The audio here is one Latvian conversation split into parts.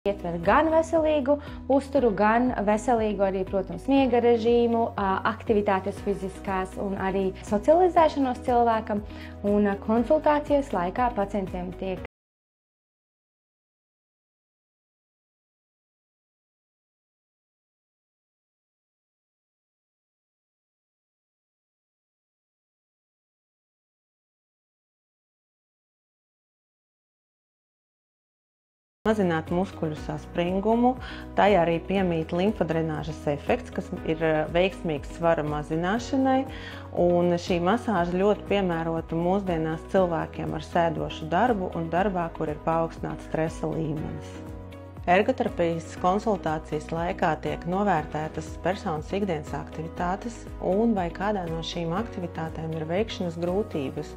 Ietver gan veselīgu uzturu, gan veselīgu arī, protams, miega režīmu, aktivitātes fiziskās un arī socializēšanos cilvēkam. Un konsultācijas laikā pacientiem tiek mazināt muskuļu saspringumu, tai arī piemīt limfadrenāžas efekts, kas ir veiksmīgs svara mazināšanai, un šī masāža ļoti piemērota mūsdienās cilvēkiem ar sēdošu darbu un darbā, kur ir paaugstināts stresa līmenis. Ergoterapijas konsultācijas laikā tiek novērtētas personas ikdienas aktivitātes un vai kādā no šīm aktivitātēm ir veikšanas grūtības.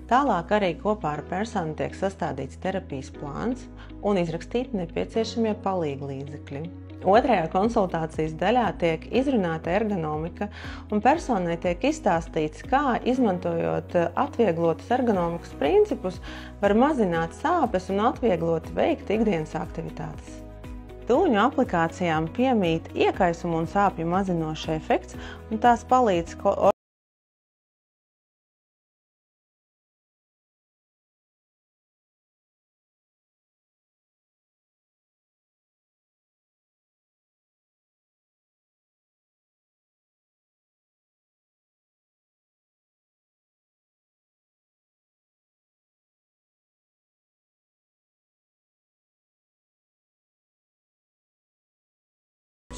Tālāk arī kopā ar personu tiek sastādīts terapijas plāns un izrakstīti nepieciešamie palīglīdzekļi. Otrajā konsultācijas daļā tiek izrunāta ergonomika un personai tiek izstāstīts, kā, izmantojot atvieglotus ergonomikas principus, var mazināt sāpes un atvieglot veikt ikdienas aktivitātes. Tūņu aplikācijām piemīt iekaisumu un sāpju mazinošs efekts, un tās palīdz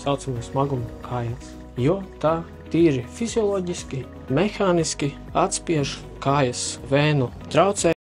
saucamo smagumu kājas, jo tā tīri fizioloģiski, mehāniski atspiež kājas vēnu traucē.